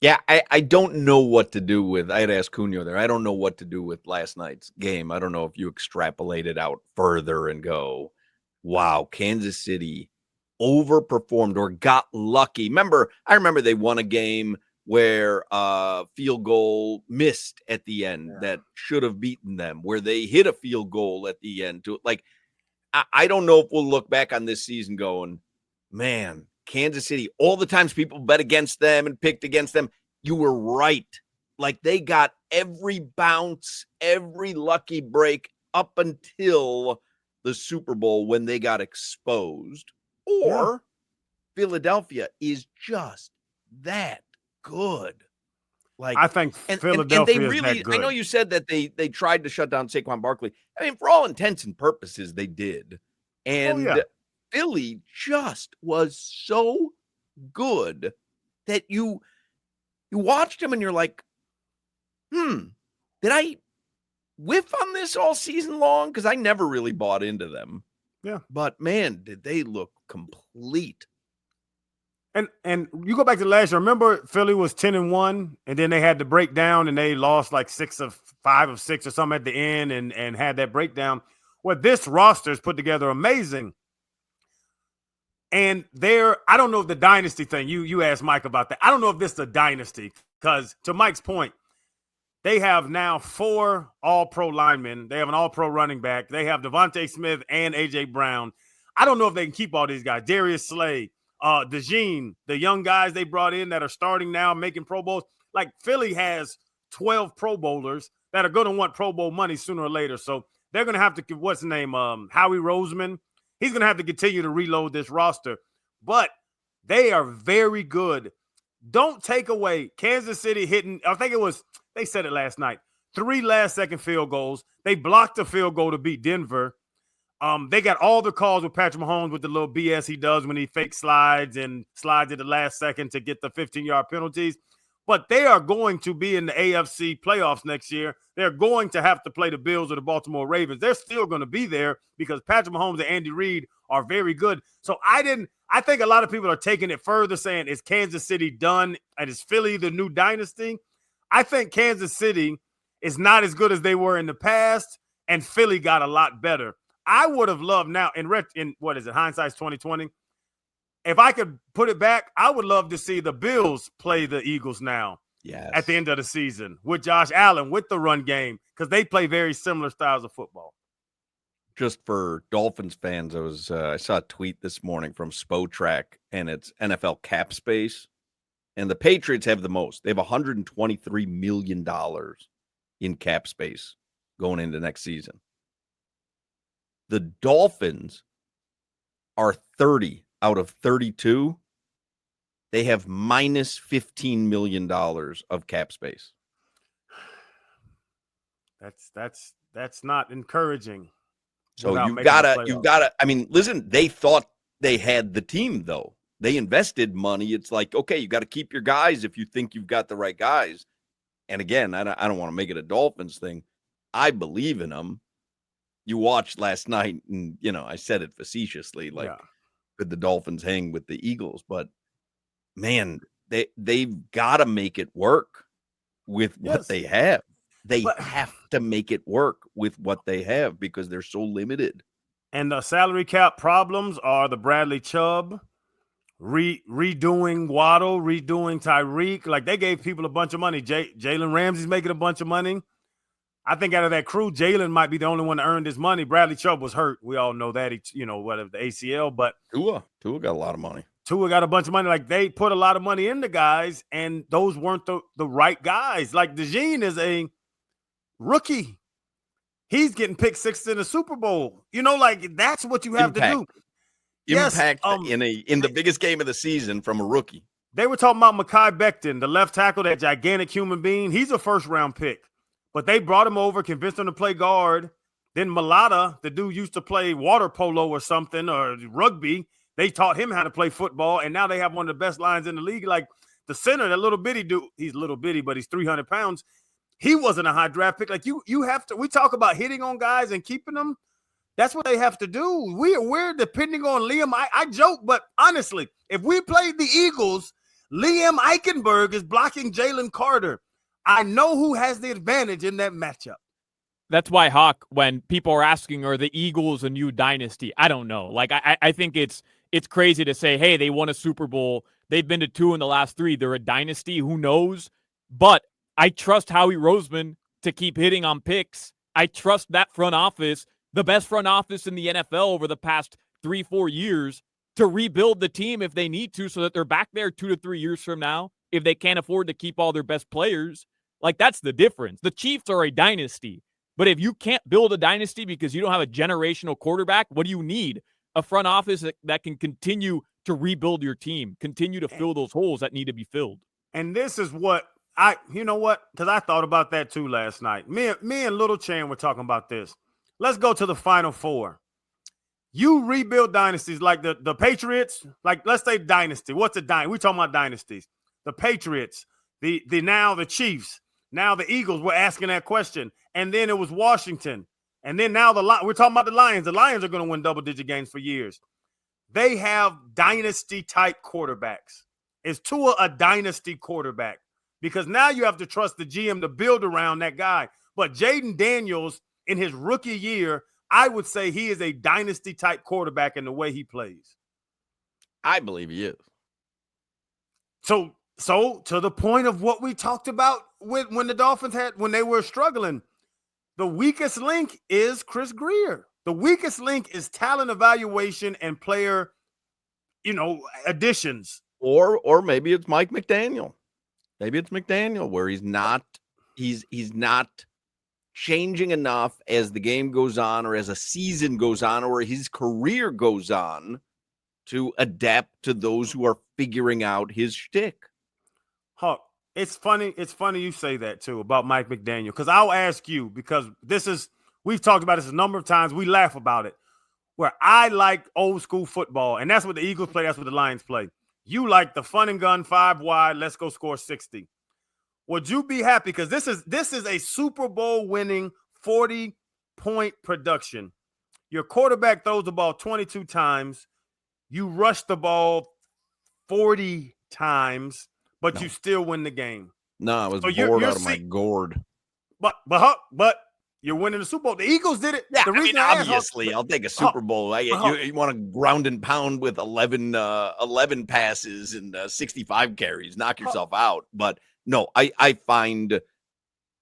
Yeah, I don't know what to do with. I had asked Cunha there. I don't know what to do with last night's game. I don't know if you extrapolate it out further and go, wow, Kansas City overperformed or got lucky. I remember they won a game where field goal missed at the end that should have beaten them, where they hit a field goal at the end. I don't know if we'll look back on this season going, man, Kansas City, all the times people bet against them and picked against them, you were right. Like they got every bounce, every lucky break up until the Super Bowl when they got exposed. Or Philadelphia is just that good. Like I think Philadelphia and they is really, that good. I know you said that they tried to shut down Saquon Barkley. I mean, for all intents and purposes, they did. And Philly just was so good that you watched him and you're like, did I whiff on this all season long? Because I never really bought into them. Yeah. But man, did they look complete. And you go back to last year. Remember, Philly was 10-1, and then they had the breakdown, and they lost like 5 of 6 or something at the end, and had that breakdown. Well, this roster is put together amazing. And I don't know if the dynasty thing, you asked Mike about that. I don't know if this is a dynasty, because to Mike's point, they have now 4 all-pro linemen. They have an all-pro running back. They have Devontae Smith and A.J. Brown. I don't know if they can keep all these guys. Darius Slay, DeJean, the young guys they brought in that are starting now, making Pro Bowls. Like Philly has 12 Pro Bowlers that are going to want Pro Bowl money sooner or later. So they're going to have to, what's the name? Howie Roseman. He's going to have to continue to reload this roster. But they are very good. Don't take away Kansas City hitting, I think they said it last night, 3 last-second field goals. They blocked a field goal to beat Denver. They got all the calls with Patrick Mahomes with the little BS he does when he fake slides and slides at the last second to get the 15-yard penalties. But they are going to be in the AFC playoffs next year. They're going to have to play the Bills or the Baltimore Ravens. They're still going to be there because Patrick Mahomes and Andy Reid are very good. So I think a lot of people are taking it further, saying, is Kansas City done? And is Philly the new dynasty? I think Kansas City is not as good as they were in the past, and Philly got a lot better. I would have loved now in what is it? Hindsight's 2020. If I could put it back, I would love to see the Bills play the Eagles now. Yes. At the end of the season with Josh Allen with the run game, because they play very similar styles of football. Just for Dolphins fans, I saw a tweet this morning from Spotrac, and it's NFL cap space, and the Patriots have the most. They have $123 million in cap space going into next season. The Dolphins are 30 out of 32. They have minus $15 million of cap space. That's not encouraging. So you've gotta, I mean, listen, they thought they had the team though. They invested money. It's like, okay, you got to keep your guys if you think you've got the right guys. And again, I don't want to make it a Dolphins thing. I believe in them. You watched last night, and I said it facetiously, like, could the Dolphins hang with the Eagles? But man, they've got to make it work with what they have. They have to make it work with what they have because they're so limited. And the salary cap problems are the Bradley Chubb, redoing Waddle, redoing Tyreek. Like they gave people a bunch of money. Jalen Ramsey's making a bunch of money. I think out of that crew, Jalen might be the only one that earned his money. Bradley Chubb was hurt. We all know that. Whatever, the ACL. But Tua got a lot of money. Tua got a bunch of money. Like they put a lot of money into guys, and those weren't the right guys. Like DeJean is a rookie. He's getting picked 6th in the Super Bowl. Like that's what you have to do. Impact in the biggest game of the season from a rookie. They were talking about Mekhi Becton, the left tackle, that gigantic human being. He's a first-round pick. But they brought him over, convinced him to play guard. Then Mulata, the dude used to play water polo or something, or rugby. They taught him how to play football, and now they have one of the best lines in the league. Like the center, that little bitty dude, he's little bitty, but he's 300 pounds. He wasn't a high draft pick. Like you have to. We talk about hitting on guys and keeping them. That's what they have to do. We're depending on Liam. I joke, but honestly, if we played the Eagles, Liam Eichenberg is blocking Jalen Carter. I know who has the advantage in that matchup. That's why, Hawk, when people are asking, are the Eagles a new dynasty? I don't know. Like, I think it's crazy to say, hey, they won a Super Bowl. They've been to 2 in the last 3. They're a dynasty. Who knows? But I trust Howie Roseman to keep hitting on picks. I trust that front office, the best front office in the NFL over the past 3-4 years, to rebuild the team if they need to so that they're back there 2 to 3 years from now if they can't afford to keep all their best players. Like, that's the difference. The Chiefs are a dynasty. But if you can't build a dynasty because you don't have a generational quarterback, what do you need? A front office that can continue to rebuild your team, continue to fill those holes that need to be filled. And this is what you know what? Because I thought about that too last night. Me and Little Chan were talking about this. Let's go to the Final Four. You rebuild dynasties like the Patriots, like let's say dynasty. What's a dynasty? We're talking about dynasties. The Patriots, the now the Chiefs, now the Eagles. We're asking that question. And then it was Washington. And then now we're talking about the Lions. The Lions are going to win double-digit games for years. They have dynasty-type quarterbacks. Is Tua a dynasty quarterback? Because now you have to trust the GM to build around that guy. But Jaden Daniels, in his rookie year, I would say he is a dynasty-type quarterback in the way he plays. I believe he is. So to the point of what we talked about when the Dolphins when they were struggling, the weakest link is Chris Grier. The weakest link is talent evaluation and player, additions. Or maybe it's Mike McDaniel. Maybe it's McDaniel where he's not changing enough as the game goes on or as a season goes on or his career goes on to adapt to those who are figuring out his shtick. Huck, it's funny you say that too about Mike McDaniel, because I'll ask you, because we've talked about this a number of times. We laugh about it. Where I like old school football, and that's what the Eagles play, that's what the Lions play. You like the fun and gun 5 wide, let's go score 60. Would you be happy? Because this is a Super Bowl winning 40-point production. Your quarterback throws the ball 22 times. You rush the ball 40 times, but you still win the game. No, I was bored out of my gourd. But you're winning the Super Bowl. The Eagles did it. Yeah, obviously, I'll take a Super Bowl. You want to ground and pound with 11 passes and 65 carries, knock yourself out. But no, I find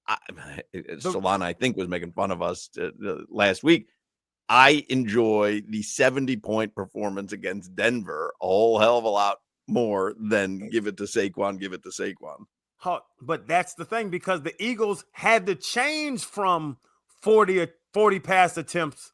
Solana, I think, was making fun of us last week. I enjoy the 70-point performance against Denver a whole hell of a lot more than give it to Saquon. But that's the thing, because the Eagles had to change from 40 pass attempts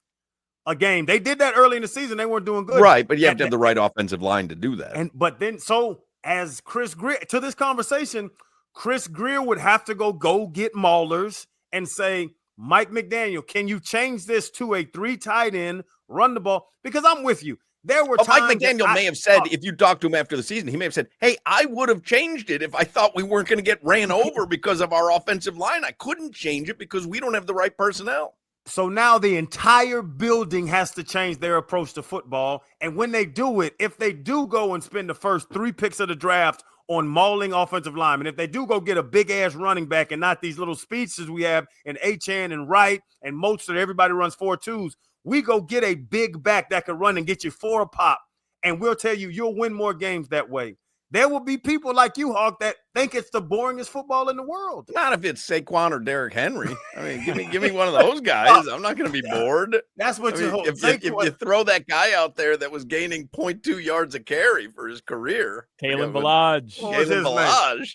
a game. They did that early in the season. They weren't doing good. Right, but you have to have the right offensive line to do that. But then, so as Chris Grier, to this conversation, Chris Grier would have to go get Maulers and say, Mike McDaniel, can you change this to a 3 tight end, run the ball? Because I'm with you. There were times Mike McDaniel may have said, if you talked to him after the season, he may have said, hey, I would have changed it if I thought we weren't going to get ran over because of our offensive line. I couldn't change it because we don't have the right personnel. So now the entire building has to change their approach to football. And when they do it, if they do go and spend the first 3 picks of the draft on mauling offensive linemen, if they do go get a big-ass running back and not these little speedsters we have in Achane and Wright and Mostert, everybody runs 4.2s, we go get a big back that can run and get you 4 a pop, and we'll tell you you'll win more games that way. There will be people like you, Hawk, that think it's the boringest football in the world. Not if it's Saquon or Derrick Henry. I mean, give me one of those guys. I'm not going to be bored. That's what you hope. If you throw that guy out there that was gaining 0.2 yards a carry for his career. Kalen Ballage.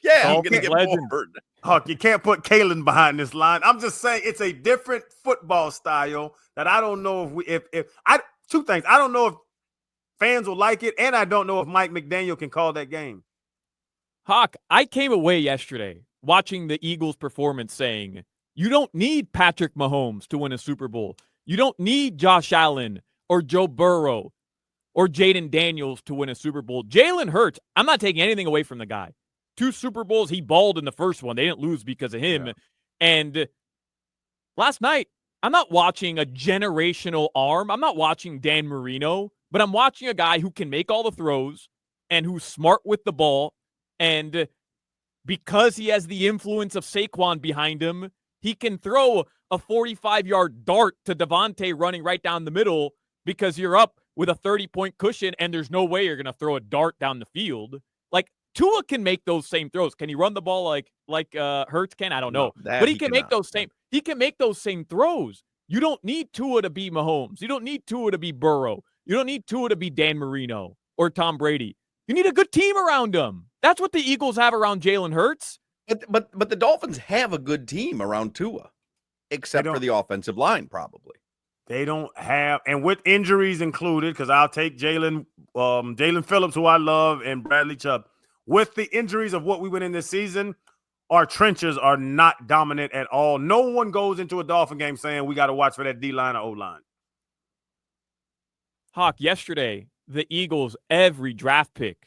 Yeah, I'm going to get bored. Hawk, you can't put Kalen behind this line. I'm just saying it's a different football style that I don't know two things. I don't know if fans will like it, and I don't know if Mike McDaniel can call that game. Hawk, I came away yesterday watching the Eagles' performance saying, you don't need Patrick Mahomes to win a Super Bowl. You don't need Josh Allen or Joe Burrow or Jaden Daniels to win a Super Bowl. Jalen Hurts, I'm not taking anything away from the guy. 2 Super Bowls, he balled in the first one. They didn't lose because of him. Yeah. And last night, I'm not watching a generational arm. I'm not watching Dan Marino. But I'm watching a guy who can make all the throws and who's smart with the ball And because he has the influence of Saquon behind him, he can throw a 45-yard dart to Devontae running right down the middle because you're up with a 30-point cushion and there's no way you're going to throw a dart down the field. Like, Tua can make those same throws. Can he run the ball like Hurts can? I don't know. But he can make those same throws. You don't need Tua to be Mahomes. You don't need Tua to be Burrow. You don't need Tua to be Dan Marino or Tom Brady. You need a good team around him. That's what the Eagles have around Jalen Hurts. But the Dolphins have a good team around Tua, except for the offensive line, probably. They don't have, and with injuries included, because I'll take Jalen Phillips, who I love, and Bradley Chubb. With the injuries of what we went in this season, our trenches are not dominant at all. No one goes into a Dolphin game saying we got to watch for that D-line or O-line. Hawk, yesterday, the Eagles, every draft pick,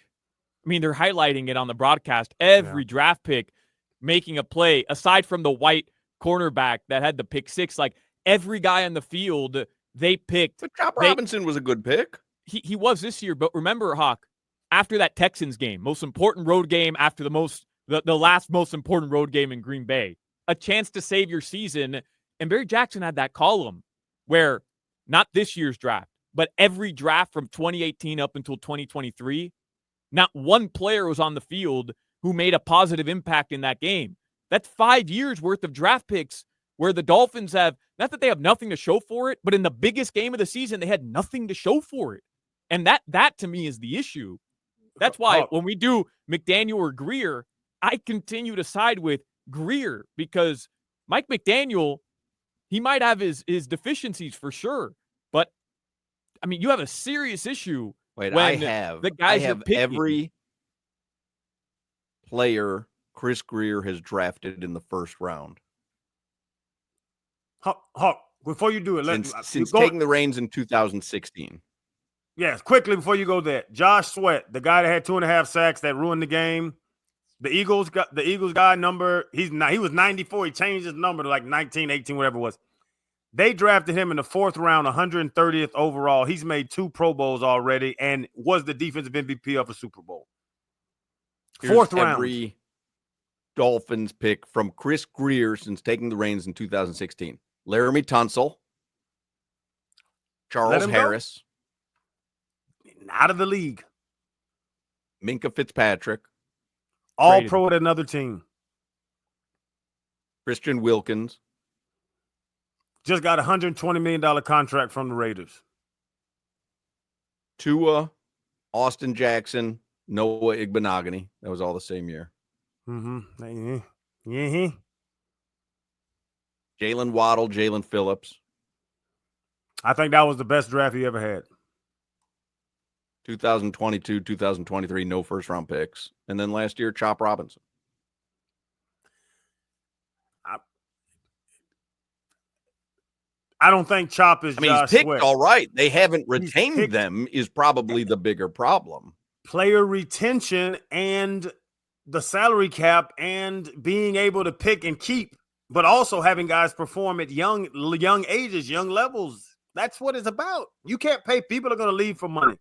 I mean, they're highlighting it on the broadcast, every draft pick making a play, aside from the white cornerback that had the pick six, like every guy on the field, they picked. But Chop Robinson was a good pick. He was this year, but remember, Hawk, after that Texans game, most important road game after the last most important road game in Green Bay, a chance to save your season. And Barry Jackson had that column where not this year's draft, but every draft from 2018 up until 2023, not one player was on the field who made a positive impact in that game. That's 5 years worth of draft picks where the Dolphins have, not that they have nothing to show for it, but in the biggest game of the season, they had nothing to show for it. And that to me is the issue. That's why when we do McDaniel or Grier, I continue to side with Grier because Mike McDaniel, he might have his deficiencies for sure. But, I mean, you have a serious issue. I have every player Chris Grier has drafted in the first round. Hawk, before you do it, since taking the reins in 2016. Yes, quickly before you go there, Josh Sweat, the guy that had 2.5 sacks that ruined the game. The Eagles guy number, he was 94. He changed his number to like 19, 18, whatever it was. They drafted him in the 4th round, 130th overall. He's made 2 Pro Bowls already and was the defensive MVP of a Super Bowl. Here's 4th round. Every Dolphins pick from Chris Grier since taking the reins in 2016. Laramie Tunsil, Charles Harris. Out of the league. Minka Fitzpatrick. All pro at another team. Christian Wilkins. Just got a $120 million contract from the Raiders. Tua, Austin Jackson, Noah Igbenogany. That was all the same year. Mm-hmm. Jalen Waddle, Jalen Phillips. I think that was the best draft he ever had. 2022, 2023, no first-round picks. And then last year, Chop Robinson. I don't think Chop is Josh he's picked Sweat. All right. They haven't retained them is probably the bigger problem. Player retention and the salary cap and being able to pick and keep, but also having guys perform at young ages, young levels. That's what it's about. You can't pay. People are going to leave for money.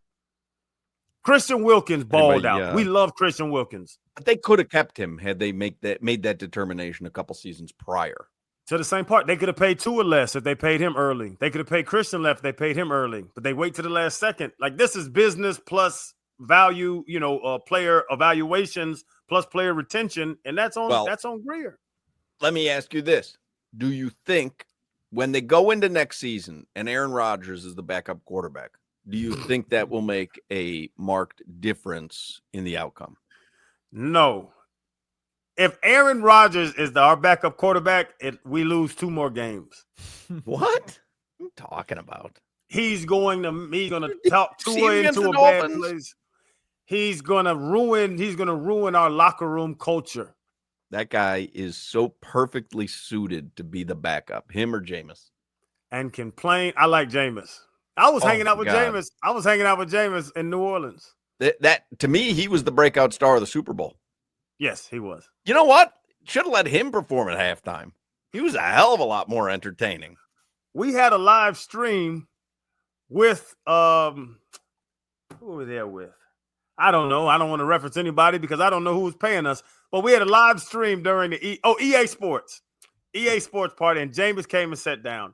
Christian Wilkins balled out. We love Christian Wilkins. But they could have kept him had they made that determination a couple seasons prior. To the same part, they could have paid Tua less if they paid him early. They could have paid Christian less if they paid him early. But they wait to the last second. Like, this is business plus value, player evaluations plus player retention, and that's on Grier. Let me ask you this. Do you think when they go into next season and Aaron Rodgers is the backup quarterback, do you think that will make a marked difference in the outcome? No. If Aaron Rodgers is our backup quarterback, we lose 2 more games. What? What are you talking about? He's going to talk Tua into a bad place. He's going to ruin our locker room culture. That guy is so perfectly suited to be the backup, him or Jameis. And can play. I like Jameis. I was hanging out with Jameis. I was hanging out with Jameis in New Orleans. That to me, he was the breakout star of the Super Bowl. Yes, he was. You know what? Should have let him perform at halftime. He was a hell of a lot more entertaining. We had a live stream with who were we there with? I don't know. I don't want to reference anybody because I don't know who was paying us. But we had a live stream during the EA Sports party, and Jameis came and sat down.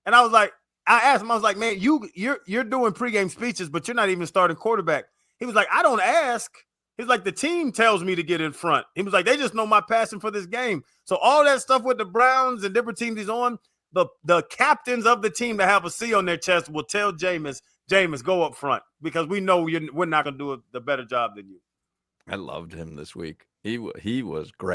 And I was like, I asked him, I was like, man, you're doing pregame speeches, but you're not even starting quarterback. He was like, I don't ask. He's like, the team tells me to get in front. He was like, they just know my passion for this game. So all that stuff with the Browns and different teams he's on, the captains of the team that have a C on their chest will tell Jameis, go up front because we know we're not going to do the better job than you. I loved him this week. He was great.